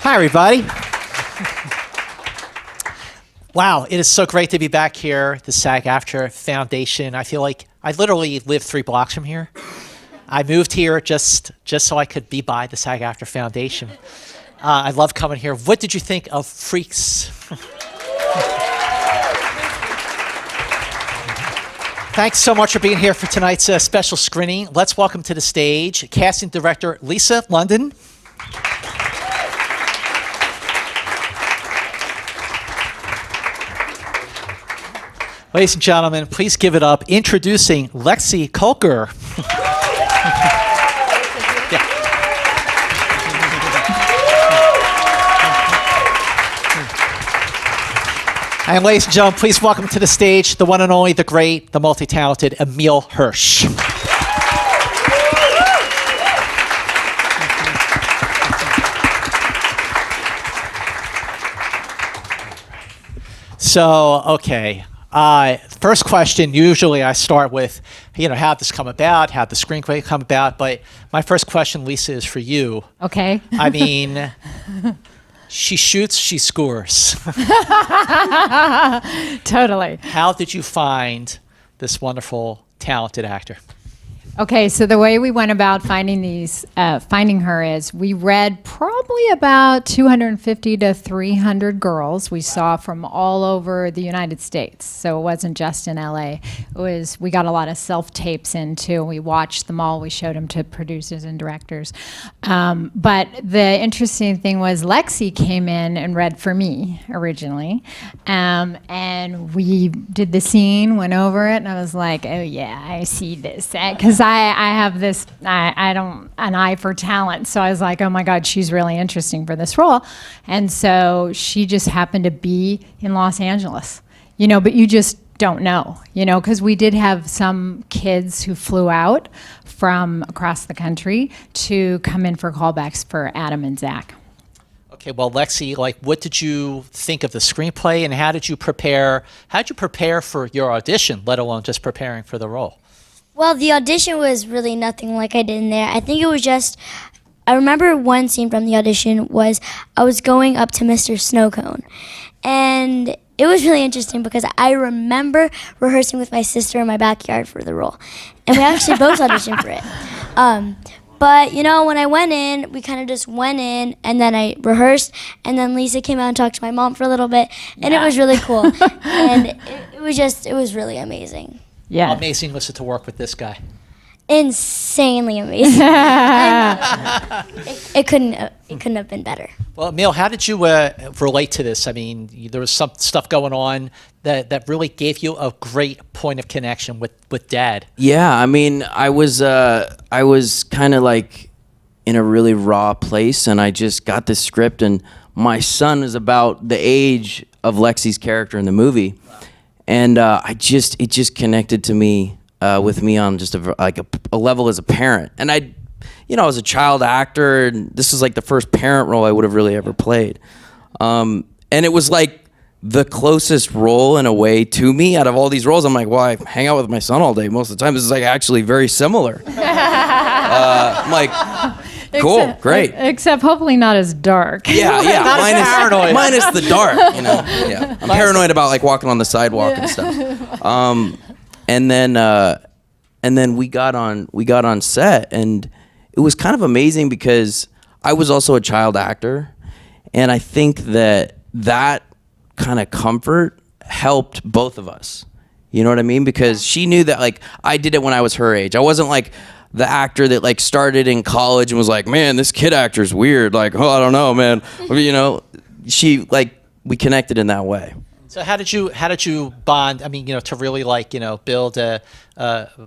Hi, everybody. Wow, it is so great to be back here at the SAG-AFTRA Foundation. I feel like I literally live 3 blocks from here. I moved here just so I could be by the SAG-AFTRA Foundation. I love coming here. What did you think of Freaks? Thanks so much for being here for tonight's special screening. Let's welcome to the stage casting director Lisa London. Ladies and gentlemen, please give it up. Introducing Lexy Kolker. And ladies and gentlemen, please welcome to the stage the one and only, the great, the multi-talented Emile Hirsch. So, okay. First question, usually I start with, how did this come about? How did the screenplay come about? But my first question, Lisa, is for you. Okay. I mean, she shoots, she scores. Totally. How did you find this wonderful, talented actor? Okay, so the way we went about finding her is we read probably about 250 to 300 girls we saw from all over the United States. So it wasn't just in LA. We got a lot of self-tapes in too. We watched them all. We showed them to producers and directors. But the interesting thing was Lexy came in and read for me originally. And we did the scene, went over it, and I was like, oh yeah, I see this. Because I have this, an eye for talent. So I was like, oh my God, she's really interesting for this role. And so she just happened to be in Los Angeles, but you just don't know, because we did have some kids who flew out from across the country to come in for callbacks for Adam and Zach. Okay, well, Lexy, what did you think of the screenplay, and how did you prepare for your audition, let alone just preparing for the role? Well, the audition was really nothing like I did in there. I think it was just, I remember one scene from the audition was I was going up to Mr. Snowcone. And it was really interesting because I remember rehearsing with my sister in my backyard for the role. And we actually both auditioned for it. But, when I went in, we kind of just went in, and then I rehearsed, and then Lisa came out and talked to my mom for a little bit, and It was really cool. And it was really amazing. Yeah. How amazing was it to work with this guy? Insanely amazing. It couldn't have been better. Well, Emile, how did you relate to this? I mean, there was some stuff going on that really gave you a great point of connection with Dad. Yeah, I mean, I was kind of like in a really raw place, and I just got this script, and my son is about the age of Lexy's character in the movie. And it just connected to me with me on just a level as a parent. And I was a child actor, and this is like the first parent role I would have really ever played. And it was like the closest role in a way to me out of all these roles. I'm like, well, I hang out with my son all day most of the time. This is like actually very similar. I'm like, cool, great. Except hopefully not as dark. Yeah. minus the dark, Yeah. I'm paranoid about like walking on the sidewalk and stuff. And then we got on set, and it was kind of amazing because I was also a child actor, and I think that kind of comfort helped both of us. You know what I mean? Because she knew that like I did it when I was her age. I wasn't like the actor that like started in college and was like, man, this kid actor's weird. Like, oh, I don't know, man. She we connected in that way. So how did you bond? I mean, to really build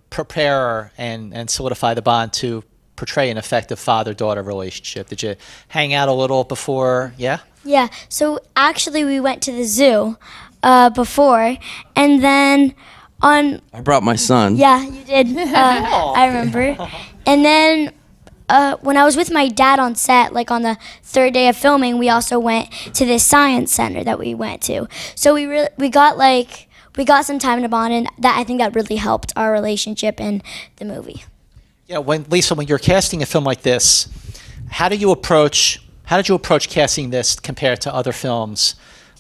prepare and solidify the bond to portray an effective father-daughter relationship. Did you hang out a little before? Yeah. Yeah. So actually, we went to the zoo before, and then. I brought my son. Yeah, you did. I remember. And then when I was with my dad on set, like on the 3rd day of filming, we also went to this science center that we went to. So we got some time to bond, and I think that really helped our relationship in the movie. Yeah, Lisa, when you're casting a film like this, how do you approach How did you approach casting this compared to other films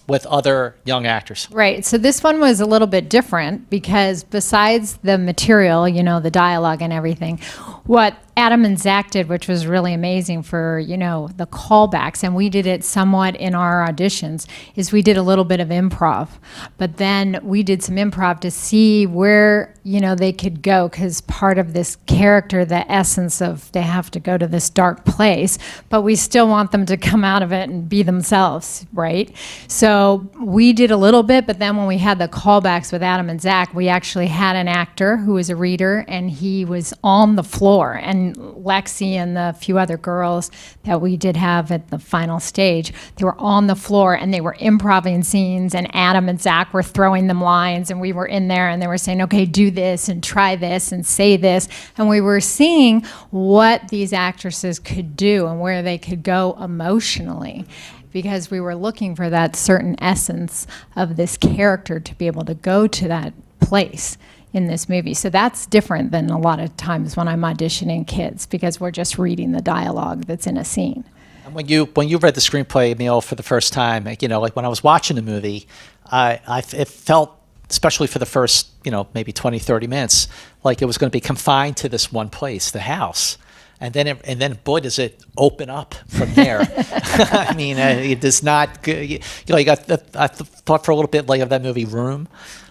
with other young actors? Right. So this one was a little bit different because besides the material, the dialogue and everything, what Adam and Zach did, which was really amazing for, the callbacks, and we did it somewhat in our auditions, is we did a little bit of improv. But then we did some improv to see where, they could go, because part of this character, the essence of they have to go to this dark place, but we still want them to come out of it and be themselves, right? So we did a little bit, but then when we had the callbacks with Adam and Zach, we actually had an actor who was a reader, and he was on the floor. And Lexy and the few other girls that we did have at the final stage, they were on the floor and they were improvising scenes, and Adam and Zach were throwing them lines, and we were in there and they were saying, okay, do this and try this and say this. And we were seeing what these actresses could do and where they could go emotionally, because we were looking for that certain essence of this character to be able to go to that place in this movie. So that's different than a lot of times when I'm auditioning kids, because we're just reading the dialogue that's in a scene. And when you read the screenplay, Emile, for the first time, like when I was watching the movie, it felt, especially for the first, maybe 20, 30 minutes, like it was going to be confined to this one place, the house. And then, boy, does it open up from there. I mean, it does not. You got. I thought for a little bit like of that movie Room.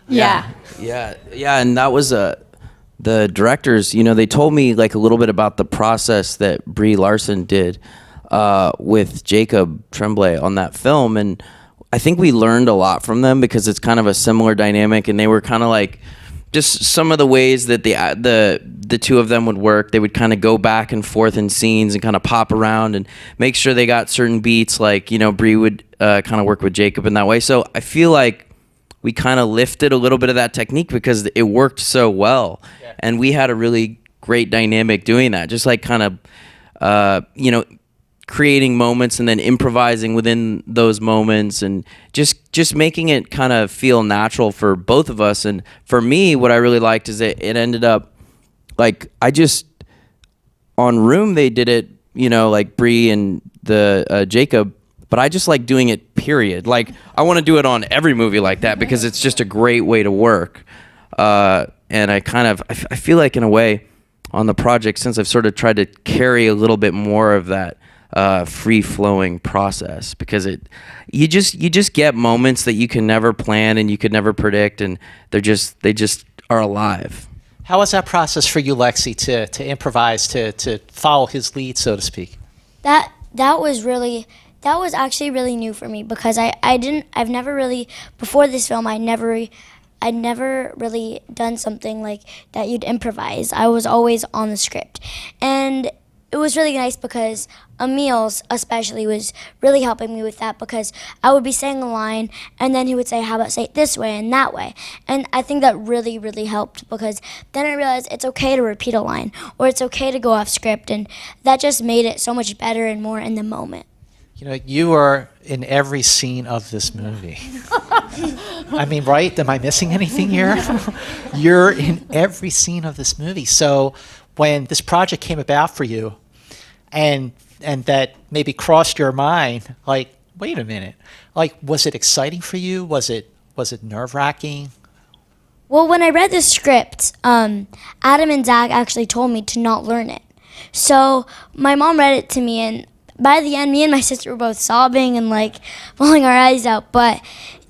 Yeah. And that was the directors. They told me like a little bit about the process that Brie Larson did with Jacob Tremblay on that film, and I think we learned a lot from them, because it's kind of a similar dynamic, and they were kind of like. Just some of the ways that the two of them would work. They would kind of go back and forth in scenes and kind of pop around and make sure they got certain beats. Like, Brie would kind of work with Jacob in that way. So I feel like we kind of lifted a little bit of that technique because it worked so well. Yeah. And we had a really great dynamic doing that. Just like kind of, creating moments and then improvising within those moments, and just making it kind of feel natural for both of us. And for me, what I really liked is it ended up like on Room they did it, like Brie and the Jacob, but I just like doing it, period. Like I want to do it on every movie like that, because it's just a great way to work. And I feel like in a way on the project, since I've sort of tried to carry a little bit more of that free-flowing process, because you just get moments that you can never plan and you could never predict, and they just are alive. How was that process for you, Lexy, to improvise, to follow his lead, so to speak? That was actually really new for me, because I've never really, before this film, I'd never really done something like that you'd improvise. I was always on the script, and it was really nice because Emile especially was really helping me with that, because I would be saying a line and then he would say, how about say it this way and that way? And I think that really, really helped, because then I realized it's okay to repeat a line, or it's okay to go off script, and that just made it so much better and more in the moment. You are in every scene of this movie. I mean, right? Am I missing anything here? You're in every scene of this movie. So when this project came about for you, and that maybe crossed your mind, like, wait a minute, like, was it exciting for you? Was it nerve-wracking? Well, when I read the script, Adam and Zach actually told me to not learn it. So my mom read it to me, and by the end, me and my sister were both sobbing and like bawling our eyes out. But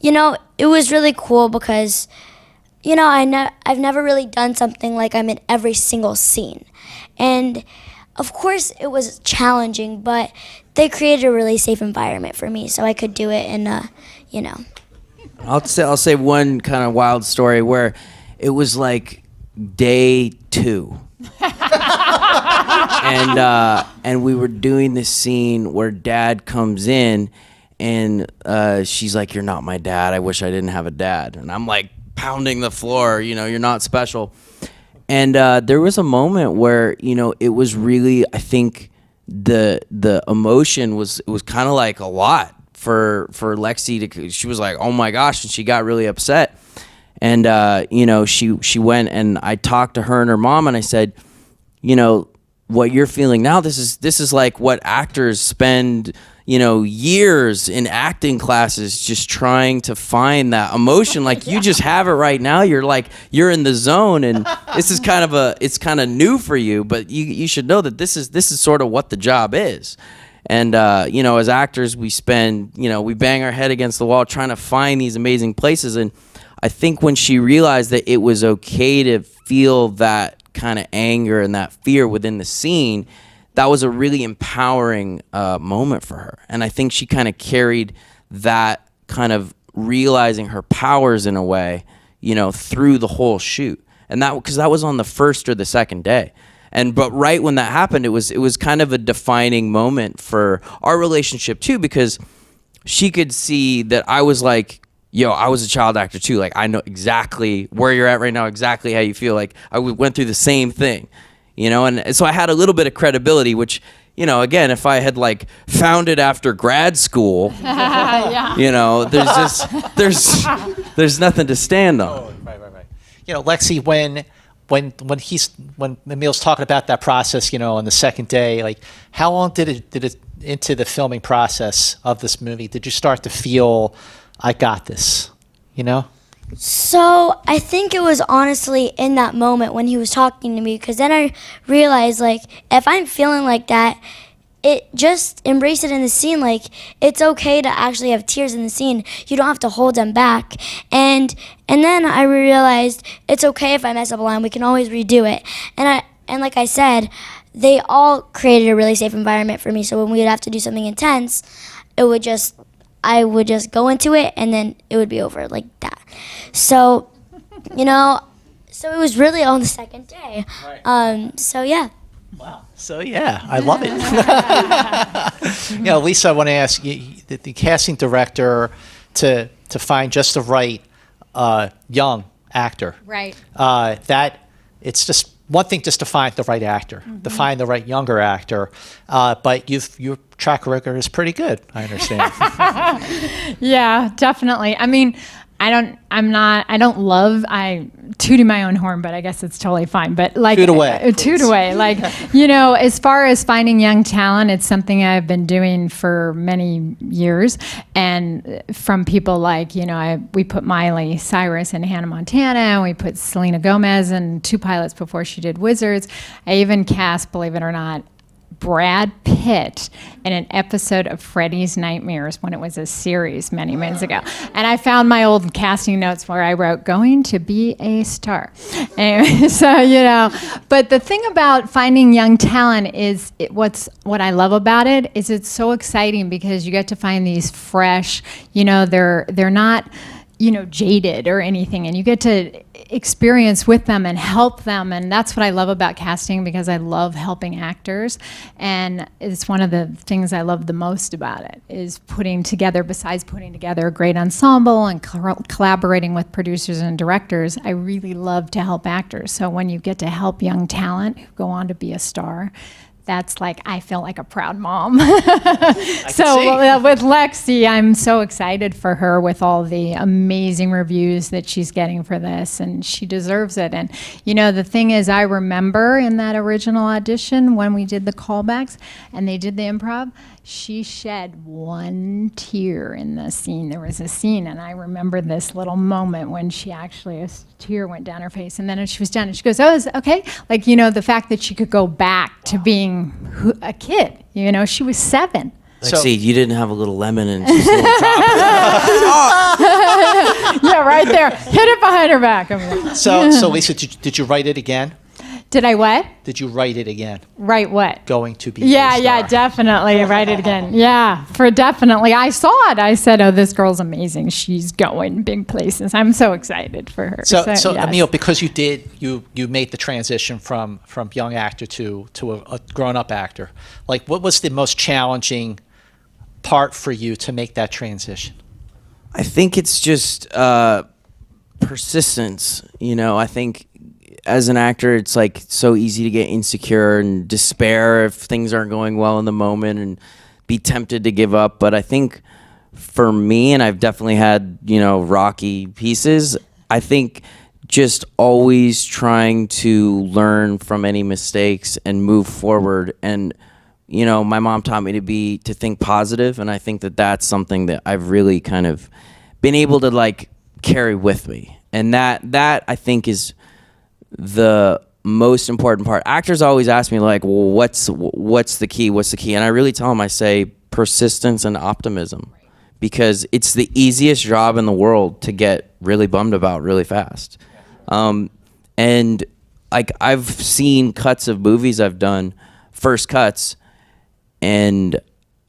it was really cool, because I've never really done something like I'm in every single scene. And of course it was challenging, but they created a really safe environment for me, so I could do it in I'll say one kind of wild story where it was like day 2. And we were doing this scene where Dad comes in, and she's like, "You're not my dad. I wish I didn't have a dad." And I'm like pounding the floor, "You're not special." And there was a moment where it was really, I think the emotion was kind of like a lot for Lexy to. She was like, "Oh my gosh," and she got really upset. And she went, and I talked to her and her mom, and I said, what you're feeling now, this is like what actors spend, years in acting classes just trying to find that emotion. Like you just have it right now. You're in the zone, and this is it's kind of new for you, but you should know that this is sort of what the job is. And as actors, we spend, we bang our head against the wall trying to find these amazing places. And I think when she realized that it was okay to feel that kind of anger and that fear within the scene, that was a really empowering moment for her. And I think she kind of carried that kind of realizing her powers in a way, through the whole shoot. And because that was on the first or the second day. But right when that happened, it was kind of a defining moment for our relationship too, because she could see that I was like, yo, I was a child actor too. Like, I know exactly where you're at right now, exactly how you feel. Like, I went through the same thing, and so I had a little bit of credibility, which, again, if I had like found it after grad school, there's nothing to stand on. Oh, right. Lexy, when Emile's talking about that process, on the second day, like, how long did it into the filming process of this movie did you start to feel, I got this, So I think it was honestly in that moment when he was talking to me, because then I realized, like, if I'm feeling like that, it just embrace it in the scene. Like, it's okay to actually have tears in the scene. You don't have to hold them back. And then I realized it's okay if I mess up a line. We can always redo it. And like I said, they all created a really safe environment for me. So when we would have to do something intense, I would just go into it, and then it would be over like that. So, so it was really on the second day. Right. So yeah. Wow. So yeah, I love it. Lisa, I want to ask you, the casting director, to find just the right young actor. Right. That it's just one thing just to find the right actor, to find the right younger actor, but your track record is pretty good, I understand. Yeah, definitely. I mean, I tooting my own horn, but I guess it's totally fine. But like, toot away. Toot away. Like, as far as finding young talent, it's something I've been doing for many years. And from people like, we put Miley Cyrus in Hannah Montana, and we put Selena Gomez in 2 pilots before she did Wizards. I even cast, believe it or not, Brad Pitt in an episode of Freddy's Nightmares when it was a series many moons ago. And I found my old casting notes where I wrote, going to be a star. Anyway, so, but the thing about finding young talent is what I love about it is it's so exciting because you get to find these fresh, they're not, jaded or anything, and you get to experience with them and help them. And that's what I love about casting, because I love helping actors. And it's one of the things I love the most about it is besides putting together a great ensemble and collaborating with producers and directors, I really love to help actors. So when you get to help young talent who go on to be a star, that's like, I feel like a proud mom. So with Lexy, I'm so excited for her with all the amazing reviews that she's getting for this, and she deserves it. And the thing is, I remember in that original audition when we did the callbacks and they did the improv, she shed one tear in the scene. There was a scene, and I remember this little moment when a tear went down her face, and then she was done, and she goes, "Oh, is it okay?" Like, the fact that she could go back to being a kid. She was 7. Lexy, you didn't have a little lemon and just a little drop. Yeah, right there. Hit it behind her back. So Lisa, did you write it again? Did I what? Did you write it again? Write what? Going to be. Yeah, definitely. Write it again. Yeah, definitely. I saw it. I said, "Oh, this girl's amazing. She's going big places." I'm so excited for her. So yes. Emile, because you made the transition from young actor to a grown-up actor. Like, what was the most challenging part for you to make that transition? I think it's just persistence. I think as an actor, it's like so easy to get insecure and despair if things aren't going well in the moment and be tempted to give up. But I think for me, and I've definitely had, rocky pieces, I think just always trying to learn from any mistakes and move forward. And you know, my mom taught me to think positive, and I think that that's something that I've really kind of been able to like carry with me. And that I think is the most important part. Actors always ask me like, well, what's the key? What's the key? And I really tell them, I say persistence and optimism, because it's the easiest job in the world to get really bummed about really fast. And like I've seen cuts of movies I've done, first cuts, and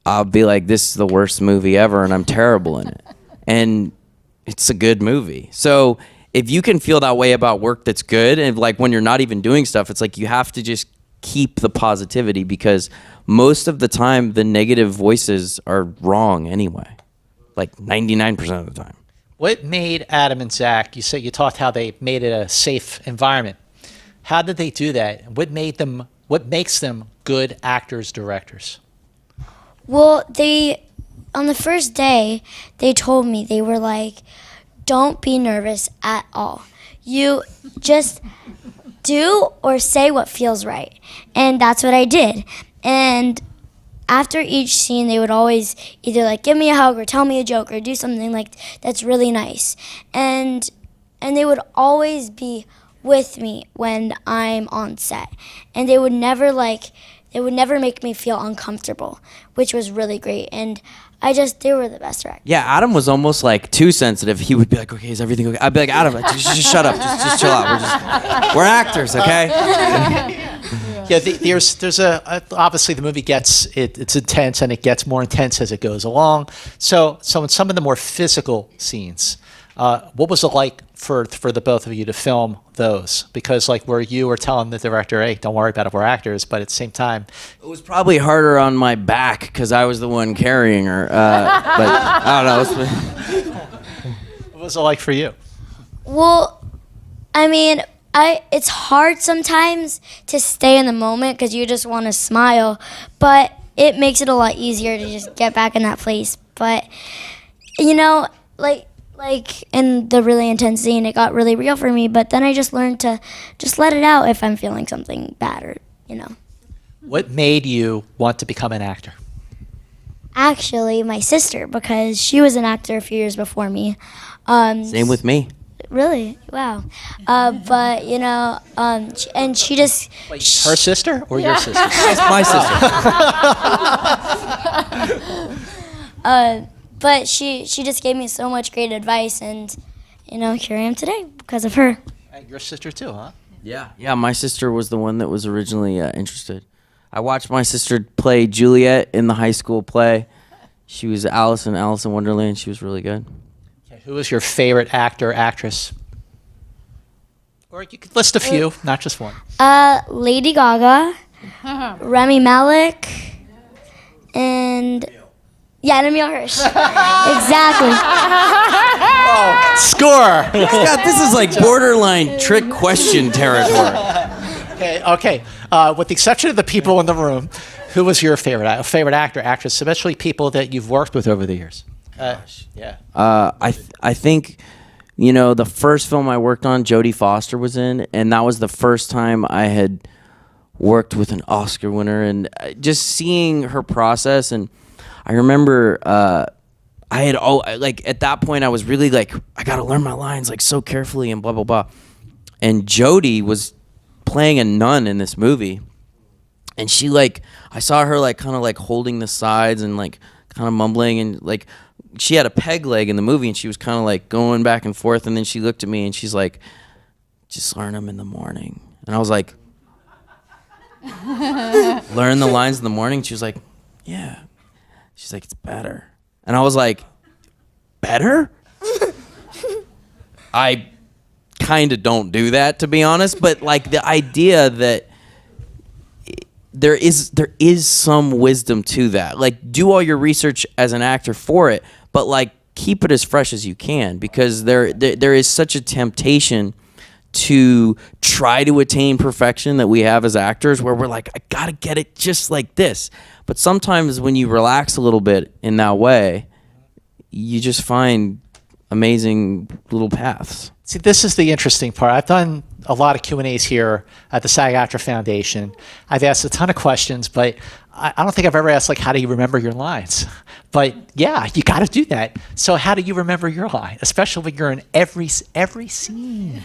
I'll be like, this is the worst movie ever, and I'm terrible in it. And it's a good movie. So if you can feel that way about work that's good, and like when you're not even doing stuff, it's like you have to just keep the positivity, because most of the time the negative voices are wrong anyway, like 99% of the time. What made Adam and Zach, you said you talked how they made it a safe environment. How did they do that? What makes them good actors, directors? Well, on the first day, they told me, they were like, don't be nervous at all. You just do or say what feels right. And that's what I did. And after each scene, they would always either like give me a hug or tell me a joke or do something like that's really nice. And they would always be with me when I'm on set. And they would never make me feel uncomfortable, which was really great. And they were the best directors. Yeah, Adam was almost like too sensitive. He would be like, okay, is everything okay? I'd be like, Adam, just shut up. Just chill out. We're actors, okay? Yeah, there's obviously the movie it's intense, and it gets more intense as it goes along. So in some of the more physical scenes, what was it like for the both of you to film those? Because like where you were telling the director, hey, don't worry about it, we're actors, but at the same time, it was probably harder on my back because I was the one carrying her. But I don't know. What was it like for you? Well, I mean, it's hard sometimes to stay in the moment because you just want to smile, but it makes it a lot easier to just get back in that place. But, you know, like in the really intense scene, it got really real for me, but then I just learned to just let it out if I'm feeling something bad or, you know. What made you want to become an actor? Actually, my sister, because she was an actor a few years before me. Same with me. Really? Wow. But, you know, and she just... Wait, her sister or your sister? That's my sister. But she just gave me so much great advice, and, you know, here I am today because of her. Your sister too, huh? Yeah, my sister was the one that was originally interested. I watched my sister play Juliet in the high school play. She was Alice in Wonderland. She was really good. Okay, who was your favorite actor, actress? Or you could list a few, not just one. Lady Gaga, Rami Malek, and... Yeah, Emile Hirsch. Exactly. Oh, score! This is like borderline trick question territory. Okay. With the exception of the people in the room, who was your favorite actor, actress, especially people that you've worked with over the years? Yeah. I think, you know, the first film I worked on, Jodie Foster was in, and that was the first time I had worked with an Oscar winner, and just seeing her process. And I remember at that point I was really like, I gotta learn my lines like so carefully and blah blah blah. And Jodie was playing a nun in this movie, and she I saw her kind of holding the sides and kind of mumbling, and she had a peg leg in the movie, and she was kind of going back and forth, and then she looked at me and she's like, just learn them in the morning. And I was like, learn the lines in the morning? She was like, yeah. She's like, it's better. And I was like, better? I kind of don't do that, to be honest, but the idea that there is some wisdom to that. Do all your research as an actor for it, but keep it as fresh as you can, because there is such a temptation to try to attain perfection that we have as actors, where we're like, I gotta get it just like this. But sometimes when you relax a little bit in that way, you just find amazing little paths. See, this is the interesting part. I've done a lot of Q&As here at the SAG-AFTRA Foundation. I've asked a ton of questions, but I don't think I've ever asked, like, how do you remember your lines? But yeah, you got to do that. So how do you remember your line, especially when you're in every scene?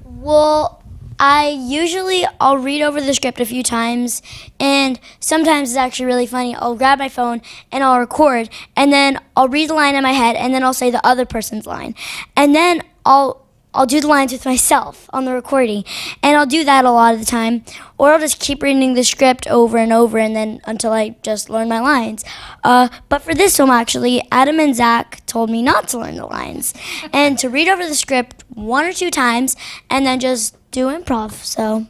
Well, I'll read over the script a few times, and sometimes it's actually really funny. I'll grab my phone and I'll record, and then I'll read the line in my head, and then I'll say the other person's line, and then I'll do the lines with myself on the recording, and I'll do that a lot of the time, or I'll just keep reading the script over and over, and then until I just learn my lines. But for this film, actually, Adam and Zach told me not to learn the lines, and to read over the script 1 or 2 times, and then just do improv. So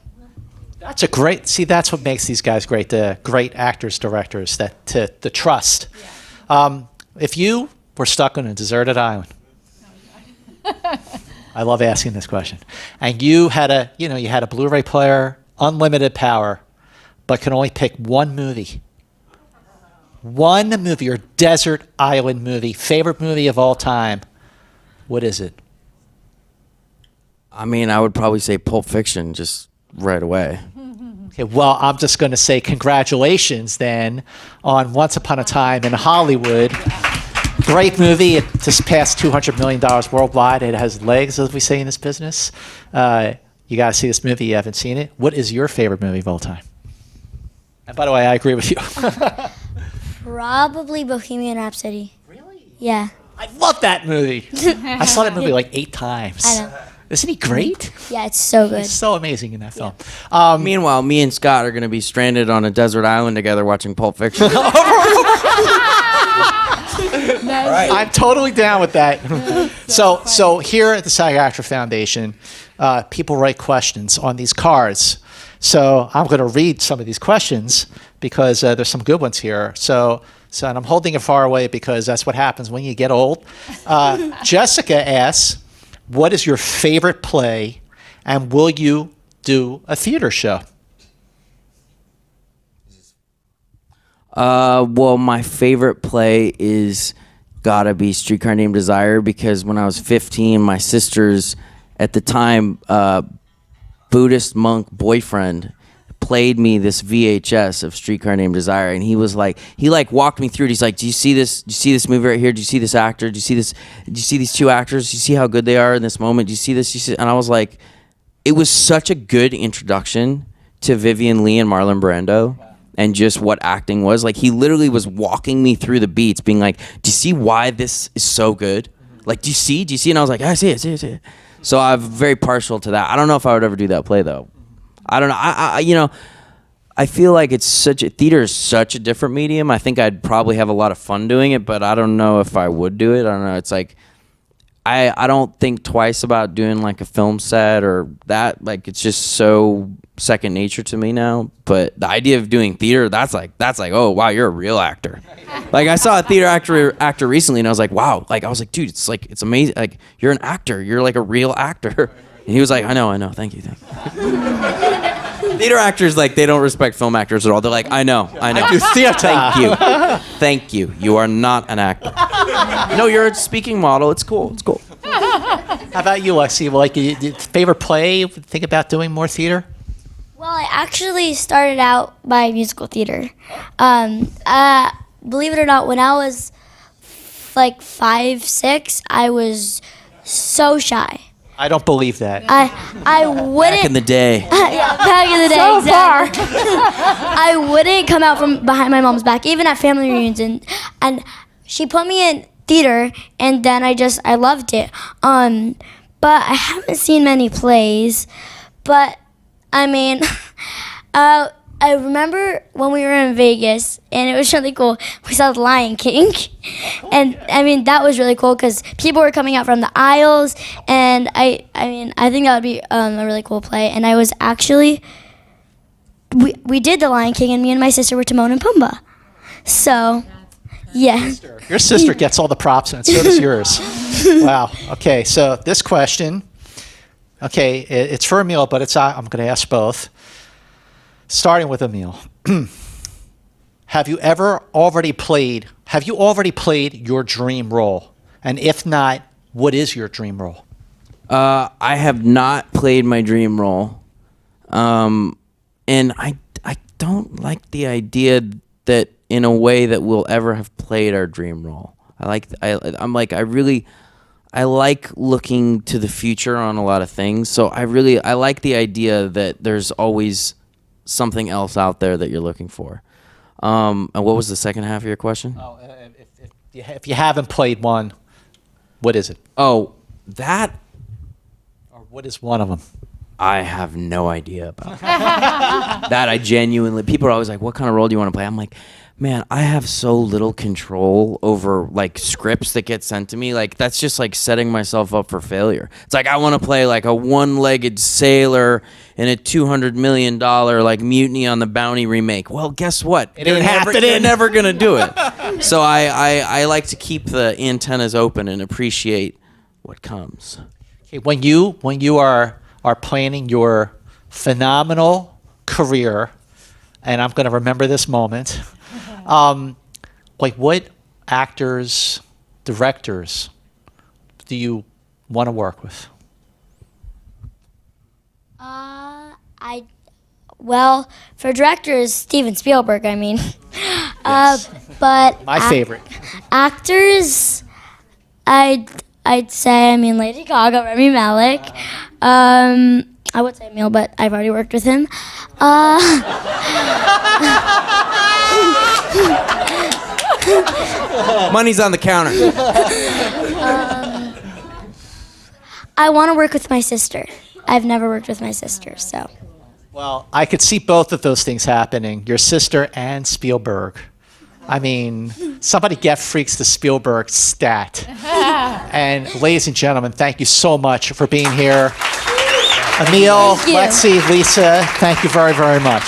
That's what makes these guys great, the great actors, directors, the trust. If you were stuck on a deserted island, I love asking this question, and you had a Blu-ray player, unlimited power, but can only pick one movie, your desert island movie, favorite movie of all time, what is it? I mean, I would probably say Pulp Fiction just right away. Okay, well, I'm just going to say congratulations then on Once Upon a Time in Hollywood. Great movie. It just passed $200 million worldwide. It has legs, as we say in this business. You got to see this movie. You haven't seen it. What is your favorite movie of all time? And by the way, I agree with you. probably Bohemian Rhapsody. Really? Yeah. I love that movie. I saw that movie like 8 times. I know. Isn't he great? Yeah, it's so good. He's so amazing in that film. Meanwhile, me and Scott are going to be stranded on a desert island together watching Pulp Fiction. I'm totally down with that. So here at the SAG-AFTRA Foundation, people write questions on these cards. So I'm going to read some of these questions because there's some good ones here. So and I'm holding it far away because that's what happens when you get old. Jessica asks, what is your favorite play, and will you do a theater show? Well, my favorite play is gotta be Streetcar Named Desire, because when I was 15, my sister's, at the time, Buddhist monk boyfriend played me this VHS of Streetcar Named Desire, and he walked me through it. He's like, do you see this movie right here? Do you see this actor? Do you see these 2 actors? Do you see how good they are in this moment? Do you see this? And I was like, it was such a good introduction to Vivian Leigh and Marlon Brando. And just what acting was. Like, he literally was walking me through the beats, being like, do you see why this is so good? Like, do you see? And I was like, I see it. So I'm very partial to that. I don't know if I would ever do that play, though. I don't know. I feel like theater is such a different medium. I think I'd probably have a lot of fun doing it, but I don't know if I would do it. I don't know. It's like, I don't think twice about doing like a film set or that. Like, it's just so second nature to me now. But the idea of doing theater, that's like, oh wow, you're a real actor. Like, I saw a theater actor recently, and I was like, wow. Like, I was like, dude, it's amazing. Like, you're an actor. You're like a real actor. And he was like, I know. Thank you. Theater actors, like, they don't respect film actors at all. They're like, I know. I do theater. Thank you. You are not an actor. No, you're a speaking model. It's cool. How about you, Lexy? Like, favorite play? Think about doing more theater? Well, I actually started out by musical theater. Believe it or not, when I was like 5, 6, I was so shy. I don't believe that. I wouldn't. Back in the day. Yeah, back in the day. So exactly. I wouldn't come out from behind my mom's back, even at family reunions, and she put me in theater, and then I loved it. But I haven't seen many plays. But I mean, I remember when we were in Vegas, and it was really cool. We saw The Lion King, and I mean, that was really cool because people were coming out from the aisles, and I think that would be a really cool play. And I was actually, we did The Lion King, and me and my sister were Timon and Pumbaa. So, yeah. Your sister gets all the props, and so does yours. Wow. Okay, so this question, it's for Emile, but I'm going to ask both. Starting with Emile, have you already played your dream role? And if not, what is your dream role? I have not played my dream role, and I don't like the idea that in a way that we'll ever have played our dream role. I like looking to the future on a lot of things. So I like the idea that there's always something else out there that you're looking for. And what was the second half of your question? Oh, if you haven't played one, what is it? Oh, that Or what is one of them? I have no idea about. That I genuinely, people are always like, what kind of role do you want to play? I'm like, man, I have so little control over like scripts that get sent to me. Like that's just like setting myself up for failure. It's like I want to play like a one-legged sailor in a $200 million like Mutiny on the Bounty remake. Well, guess what? It ain't happening. They're never gonna do it. So I like to keep the antennas open and appreciate what comes. Okay, when you are planning your phenomenal career, and I'm going to remember this moment. Like what actors, directors do you want to work with? Well, for directors, Steven Spielberg, I mean. Yes. But My favorite. Actors, I'd say, I mean, Lady Gaga, Rami Malek. I would say Emile, but I've already worked with him. Money's on the counter. I want to work with my sister. I've never worked with my sister, so. Well, I could see both of those things happening, your sister and Spielberg. I mean, somebody get freaks the Spielberg stat. And ladies and gentlemen, thank you so much for being here. Emile, Thank you. Lexy, Lisa, thank you very, very much.